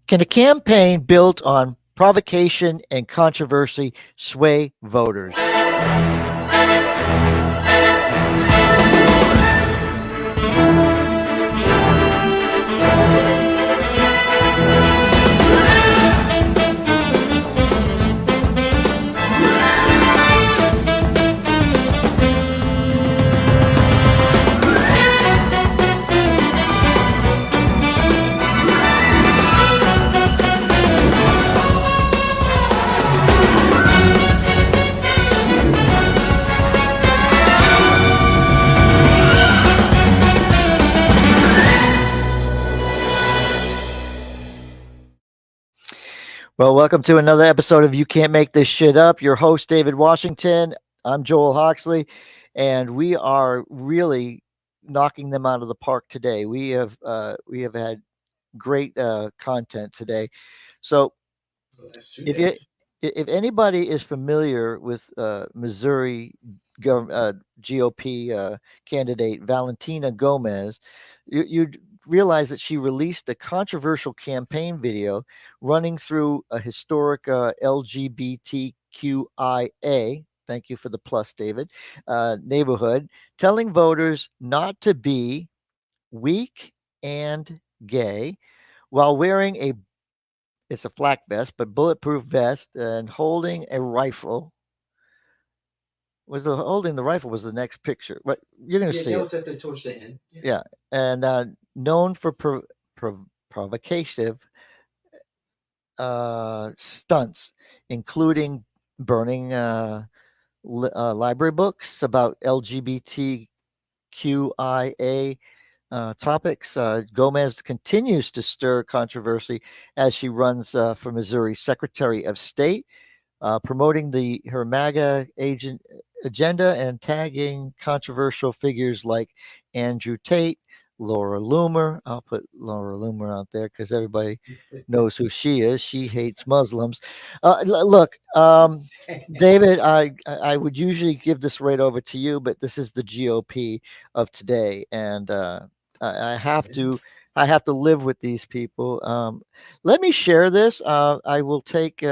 Can a campaign built on provocation and controversy sway voters? Well, welcome to another episode of You Can't Make This Shit Up. Your host, David Washington. I'm Joel Hoxley, and we are really knocking them out of the park today. We have had great content today. So Well, that's 2 if you days. if anybody is familiar with Missouri GOP candidate Valentina Gomez, you'd realize that she released a controversial campaign video running through a historic LGBTQIA. Thank you for the plus, David. Neighborhood, telling voters not to be weak and gay while wearing a it's a flak vest, but bulletproof vest and holding a rifle. Was the holding the rifle was the next picture, but you're going to Yeah, see that it. was at the towards the end. Yeah. Yeah, and known for provocative stunts, including burning library books about LGBTQIA topics. Gomez continues to stir controversy as she runs for Missouri Secretary of State, promoting her MAGA agenda and tagging controversial figures like Andrew Tate, Laura Loomer. I'll put Laura Loomer out there because everybody knows who she is. She hates Muslims. Look, David, I would usually give this right over to you, but this is the GOP of today, and I have to. Yes. I have to live with these people. Let me share this. I will take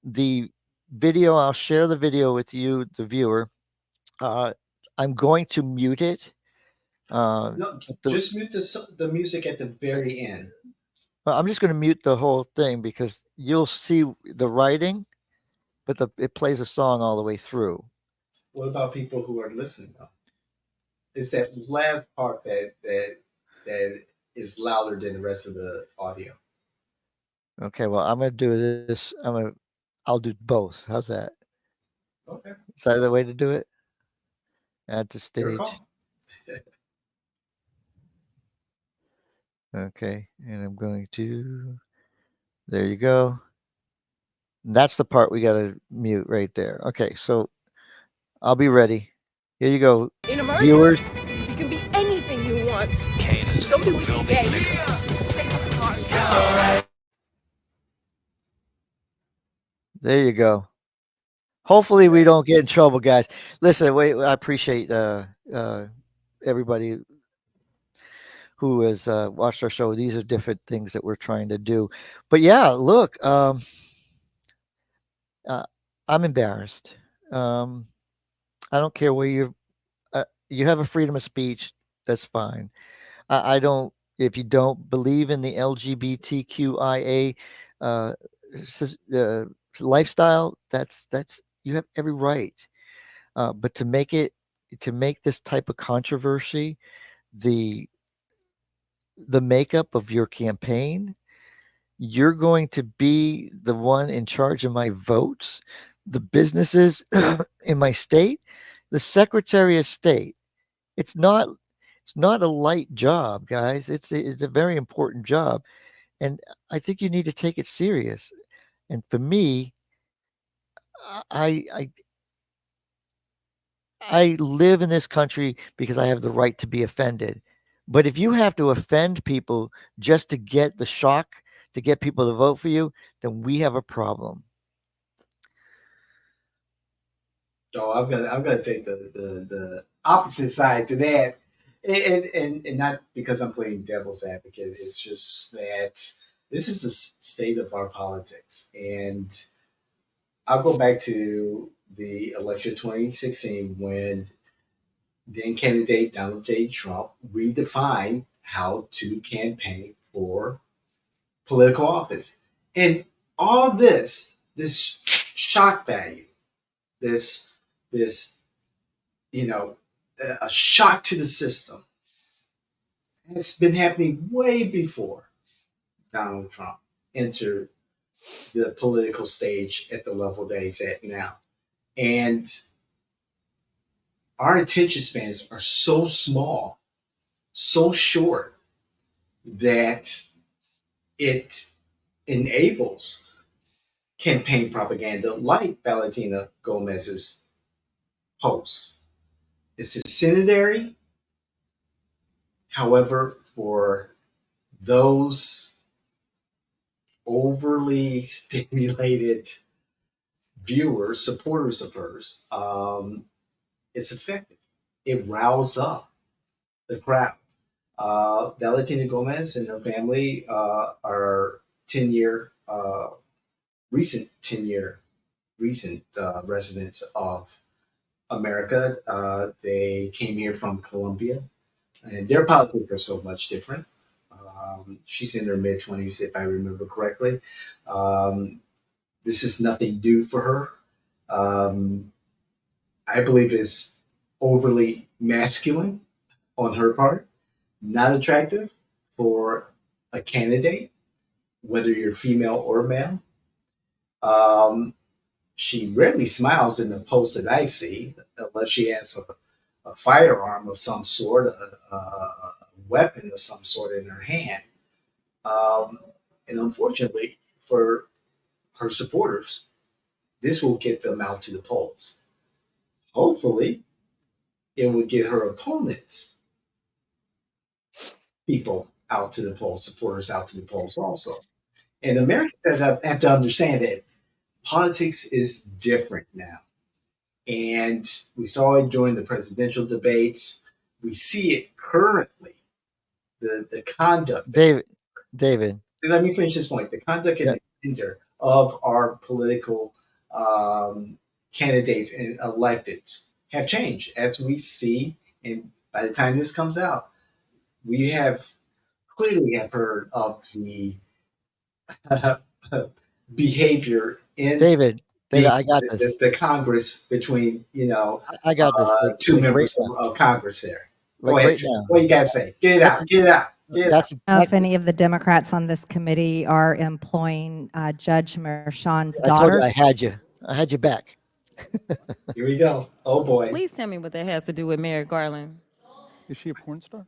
the video. I'll share the video with you, the viewer. Uh, I'm going to mute it. Uh, No, the, just mute the music at the very end. I'm just going to mute the whole thing because you'll see the writing, but it plays a song all the way through. What about people who are listening though? It's that last part that is louder than the rest of the audio. Okay, well, I'm going to do this. I'll do both. How's that? Okay, Is that the way to do it? Add to your stage. call. Okay, and I'm going to. There you go. That's the part we got to mute right there. Okay, so I'll be ready. Here you go, In America, viewers. you can be anything you want. Just don't be weak and gay. Stay from the car. There you go. Hopefully, we don't get in trouble, guys. Listen, I appreciate everybody who has watched our show. These are different things that we're trying to do. But yeah, look, uh, I'm embarrassed. Um, I don't care where you have a freedom of speech. That's fine. I don't. If you don't believe in the LGBTQIA uh, uh, lifestyle, that's you have every right. But to make this type of controversy the the makeup of your campaign, you're going to be the one in charge of my votes, the businesses in my state, the Secretary of State. It's not it's not a light job, guys. It's a very important job, and I think you need to take it serious. And for me, I I I live in this country because I have the right to be offended. But if you have to offend people just to get the shock, to get people to vote for you, then we have a problem. No, I'm gonna take the opposite side to that, and not because I'm playing devil's advocate. It's just that This is the state of our politics. And I'll go back to the election of 2016 when then candidate Donald J. Trump redefined how to campaign for political office. And all this shock value, this, this, you know, a shock to the system, has been happening way before Donald Trump entered the political stage at the level that he's at now. And our attention spans are so small, so short, that it enables campaign propaganda like Valentina Gomez's posts. It's incendiary. However, for those overly stimulated viewers, supporters of hers, it's effective. It rouses up the crowd. Valentina Gomez and her family are 10-year, recent 10-year, recent residents of America. They came here from Colombia, and their politics are so much different. She's in her mid 20s, if I remember correctly. Um, this is nothing new for her. Um, I believe it's overly masculine on her part, not attractive for a candidate, whether you're female or male. Um, she rarely smiles in the posts that I see, unless she has a firearm of some sort, a weapon of some sort in her hand. Um, and unfortunately for her supporters, this will get them out to the polls. Hopefully, it will get her opponents, people out to the polls, supporters out to the polls also. And Americans have to understand that politics is different now. And we saw it during the presidential debates. We see it currently, the conduct. David, David. Let me finish this point. The conduct and Yeah. the behavior of our political candidates and electeds have changed, as we see. And by the time this comes out, we have clearly have heard of the behavior in David, I got this. the Congress between I got this. two Like right members now. of Congress there. Go Like ahead, right Trent. now. What you got to say? Get it That's out. Get it out. Get it out. that's Know if exactly. any of the Democrats on this committee are employing Judge Mershon's I told you daughter. I had you. I had you back. Here we go. Oh boy. Please tell me what that has to do with Merrick Garland. Is she a porn star?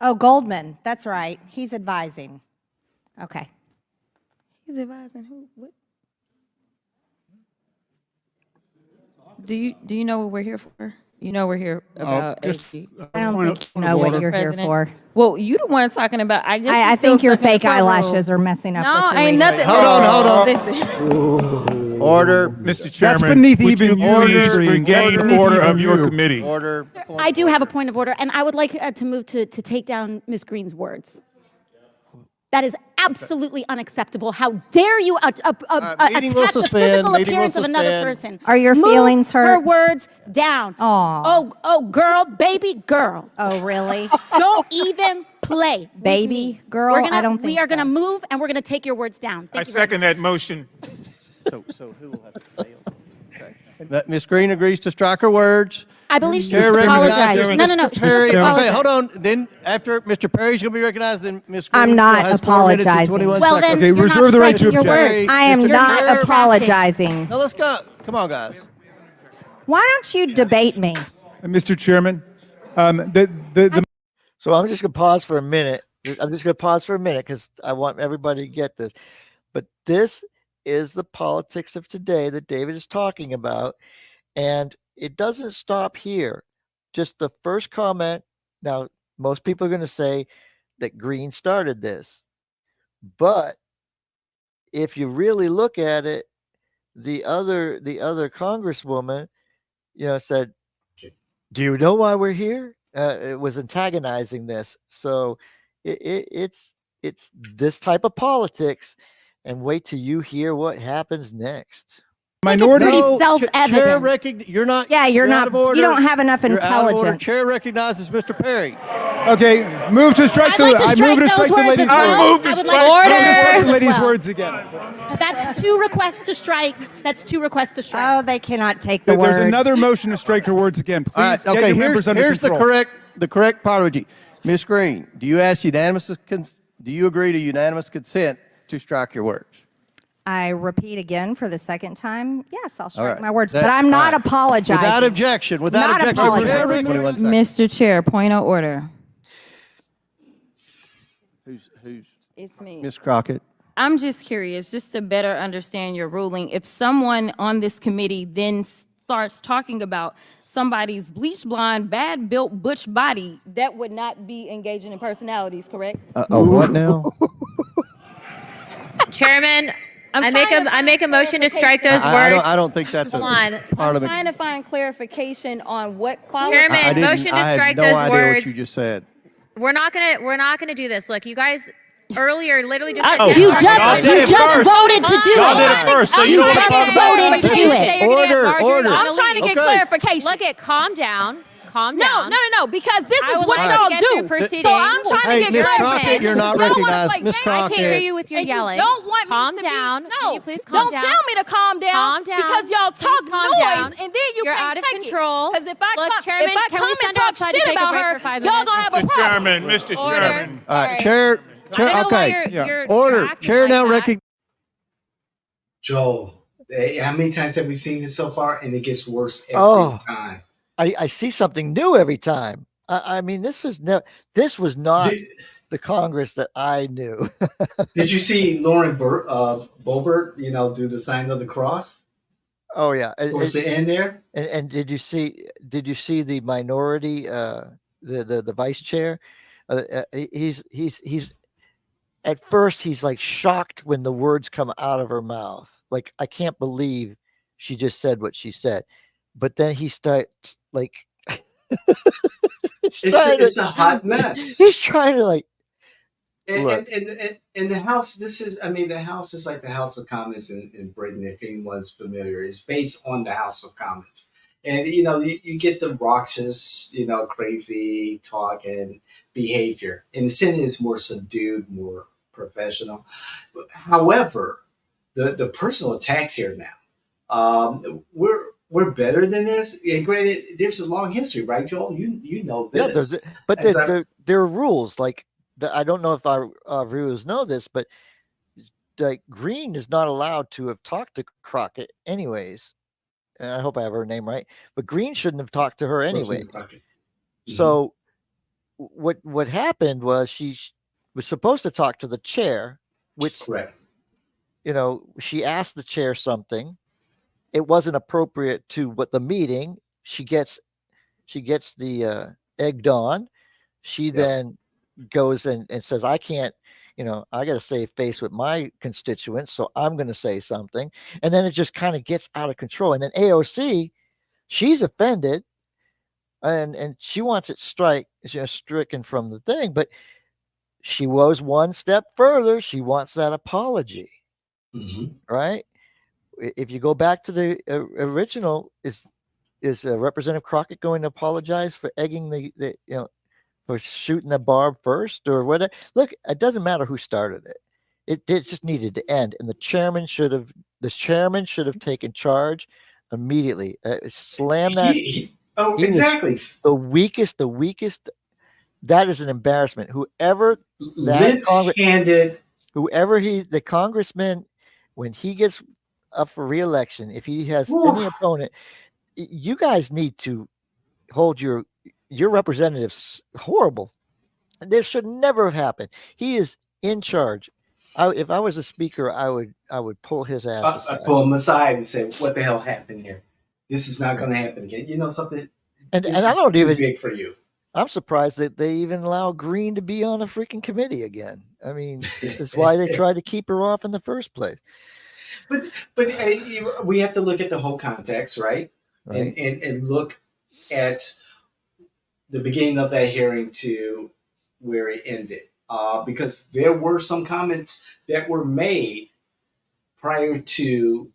Oh, Goldman, that's right. He's advising. Okay. He's advising who? What? Do you know what we're here for? You know we're here about Just AG. I don't point think of- you point know of what order. you're here President. for. Well, you the one talking about. I guess I you still think your stuck in the fake courtroom. eyelashes are messing up No, what you're ain't reading. nothing. Hold on. Listen, Order. Mr. Chairman, That's beneath would even you you, please Mr. Green. regain That's beneath order even of your you. committee? Order. I do have a point of order, and I would like to move to take down Ms. Green's words. That is absolutely unacceptable. How dare you Meeting attack will the suspend. physical Meeting will appearance of another suspend. person? Are your Move feelings hurt? her words down. Aw. Oh, girl, baby girl. Oh, really? Don't even play. with Baby me. girl? I don't We think are gonna so. move, and we're gonna take your words down. I Thank you very second that motion. So who will have to fail? Okay. Ms. Green agrees to strike her words. I believe she Chair needs to apologize. recognizes No. Mr. She needs Perry. to Okay, apologize. hold on. Then after Mr. Perry's going to be recognized, then Ms. Green I'm not has 4 minutes and apologizing. 21 Well, seconds. then Okay, you're reserve not the right to striking your object. words. I am Mr. not Chair, apologizing. Now let's go. Come on, guys. Why don't you debate me? Mr. Chairman, the So I'm just gonna pause for a minute. I'm just gonna pause for a minute because I want everybody to get this. But this is the politics of today that David is talking about, and it doesn't stop here. Just the first comment. Now, most people are going to say that Green started this, but if you really look at it, the other congresswoman, said, "Do you know why we're here?" It was antagonizing this, so it's it's this type of politics, and wait till you hear what happens next. Minority. pretty No, self-evident. you're not. Yeah, you're out not, of order. you don't have enough You're out of order. intelligence. Chair recognizes Mr. Perry. Okay, move to strike I'd the. like to I strike move to those strike the words lady's as well. words. I would Move like to strike order the lady's as well. words again. That's 2 requests to strike. That's 2 requests to strike. Oh, they cannot take the There's words. another motion to strike her words again. Please All right. get Okay. your members under Here's control. the correct apology. Ms. Green, do you agree to unanimous consent to strike your words? I repeat again for the second time. Yes, I'll strike right. my words, That- but I'm not all right. apologizing. Without objection. Without Not objection. apologizing. Chair recognizes- 21 seconds. Mr. Chair, point of order. Who's It's me. Ms. Crockett? I'm just curious, just to better understand your ruling. If someone on this committee then starts talking about somebody's bleach blonde, bad built butch body, that would not be engaging in personalities, correct? What now? Chairman, I'm I trying to make a find motion to strike those I words. don't think that's a Hold on. part I'm of the. trying to find clarification on what quality. Chairman, I didn't- motion to I had strike no those idea words. what you just said. We're not gonna do this. Look, you guys earlier literally just said You no. just voted to do Y'all did it. it first, so you don't You want to just talk about voted to do it. Order. I'm trying to get Okay. clarification. Look at calm down. Calm No, down. no, because this I is would what like y'all to get do. through proceedings. So I'm trying Hey, to get Ms. clarification. Crockett, you're not Y'all wanna recognized. play Ms. games, I can't hear Crockett. you with your and yelling. You don't want Calm me to down. Be, Can no, you please calm down? Don't tell me to calm down. Calm down. Because y'all Please talk calm noise, down. and then you You're can't out of take control. Because if I Look, come, Chairman, if I can come we and send talk outside to shit take a about break her, for 5 y'all gonna minutes? have a Mr. problem. Chairman, Mr. Order. Chairman. All right, Sorry. chair. I don't know why Okay. you're Order. acting Chair like now that. recognizes. Joel, how many times have we seen this so far? And it gets worse every Oh. time. I see something new every time. I mean, this was not Did, the Congress that I knew. did you see Lauren Boebert, do the sign of the cross Oh yeah, towards the end there? and did you see the minority, the vice chair? He's at first he's like shocked when the words come out of her mouth. Like, I can't believe she just said what she said. But then he starts like It's a hot mess. He's trying to like And the House, the House is like the House of Commons in Britain, if anyone's familiar. It's based on the House of Commons. And, you get the raucous, crazy talk and behavior. And the Senate is more subdued, more professional. However, the personal attacks here now, we're better than this. And granted, there's a long history, right, Joel? You know this. yeah, but there are rules like I don't know if our viewers know this, but like Green is not allowed to have talked to Crockett anyways. And I hope I have her name right, but Green shouldn't have talked to her anyway. So what happened was she was supposed to talk to the chair, which Correct. She asked the chair something. It wasn't appropriate to what the meeting. She gets the egged on. She then goes and says, I can't, I got to save face with my constituents, so I'm going to say something. And then it just kind of gets out of control. And then AOC, she's offended and she wants it stricken from the thing. But she goes one step further. She wants that apology, right? If you go back to the original, is Representative Crockett going to apologize for egging for shooting the barb first or whatever? Look, it doesn't matter who started it. It just needed to end, and the chairman should have taken charge immediately. Slam that. Exactly. The weakest. That is an embarrassment. Whoever Limp-handed. The congressman, when he gets up for re-election, if he has any opponent, you guys need to hold your representatives horrible. This should never have happened. He is in charge. If I was a speaker, I would pull his ass aside. I pull him aside and say, "What the hell happened here? This is not going to happen again." You know something? And this I don't is too even big for you. I'm surprised that they even allow Green to be on a freaking committee again. I mean, this is why they tried to keep her off in the first place. But we have to look at the whole context, right? And look at the beginning of that hearing to where it ended. because there were some comments that were made prior to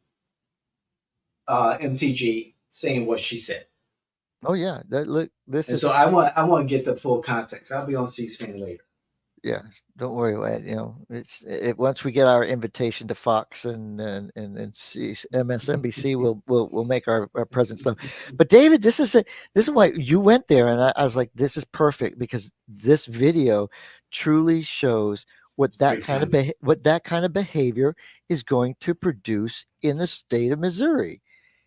MTG saying what she said. Oh yeah, look, this And is so I want to get the full context. I'll be on C-SPAN later. yeah. Don't worry about it. Once we get our invitation to Fox MSNBC, we'll make our presence known. But David, this is why you went there, and I was like, this is perfect because this video truly shows Great timing. what that kind of behavior is going to produce in the state of Missouri.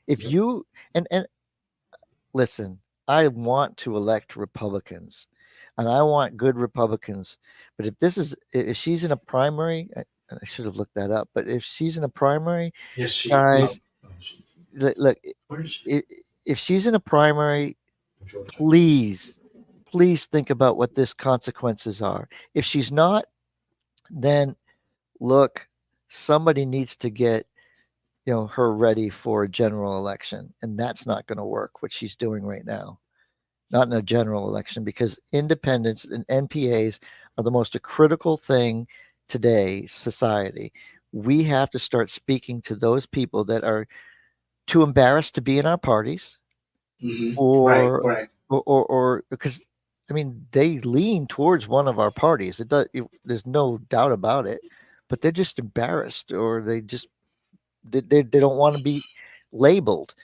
If Yep. you and listen, I want to elect Republicans and I want good Republicans. But if she's in a primary, I should have looked that up, but if she's in a primary, Yes, she. guys, look, Where is she? if she's in a primary, Georgia. please, please think about what this consequences are. If she's not, then look, somebody needs to get her ready for a general election, and that's not going to work. What she's doing right now. Not in a general election, because independents and NPAs are the most critical thing today, society. We have to start speaking to those people that are too embarrassed to be in our parties, Right, or right. because I mean they lean towards one of our parties. There's no doubt about it, but they're just embarrassed, or they don't want to be labeled,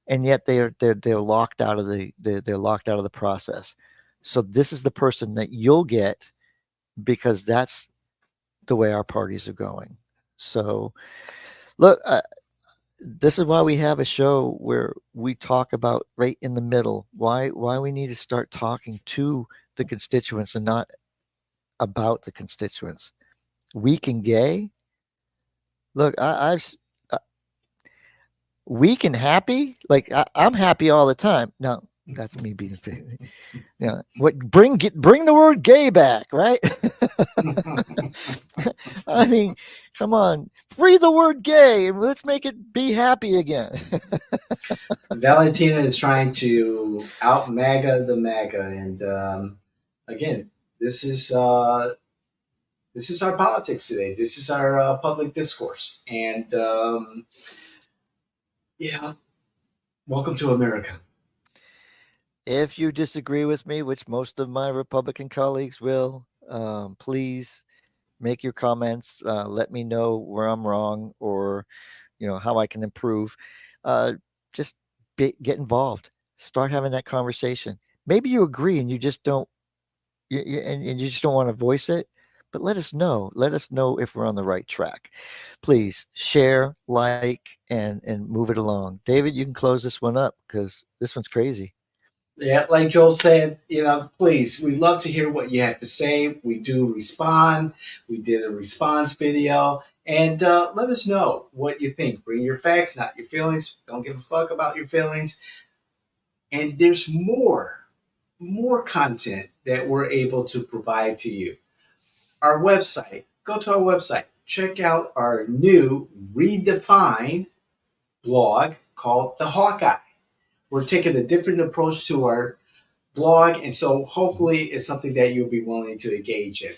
and yet they're locked out of they're locked out of the process. So this is the person that you'll get, because that's the way our parties are going. So look, this is why we have a show where we talk about right in the middle why we need to start talking to the constituents and not about the constituents. Weak and gay. Look, uh, weak and happy. Like I'm happy all the time. Now that's me being yeah. Bring the word gay back, right? I mean, come on, free the word gay and let's make it be happy again. Valentina is trying to out MAGA the MAGA, and again, this is our politics today. This is our public discourse, and yeah, welcome to America. If you disagree with me, which most of my Republican colleagues will, please make your comments. Let me know where I'm wrong, or how I can improve. Uh, just get involved. Start having that conversation. Maybe you agree and you just don't, and you just don't want to voice it. But let us know. Let us know if we're on the right track. Please share, like, and move it along. David, you can close this one up because this one's crazy. Yeah, like Joel said, please, we love to hear what you have to say. We do respond. We did a response video. And let us know what you think. Bring your facts, not your feelings. Don't give a fuck about your feelings. And there's more content that we're able to provide to you. Our website, go to our website. Check out our new redefined blog called The Hawkeye. We're taking a different approach to our blog, and so hopefully it's something that you'll be willing to engage in.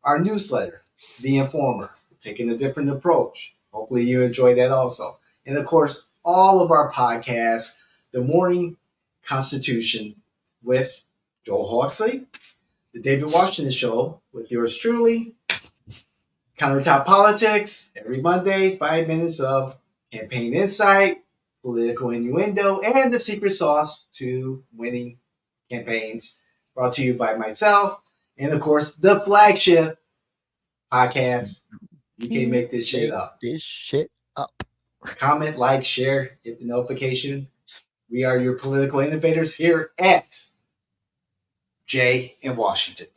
Our newsletter, The Informer, taking a different approach. Hopefully you enjoy that also. And of course, all of our podcasts, The Morning Constitution with Joel Hawksley, The David Washington Show with yours truly, Countertop Politics, every Monday, 5 minutes of campaign insight, political innuendo, and the secret sauce to winning campaigns, brought to you by myself, and of course, the flagship podcast. You can't make this shit Make up. this shit up. Comment, like, share, hit the notification. We are your political innovators here at Jay in Washington.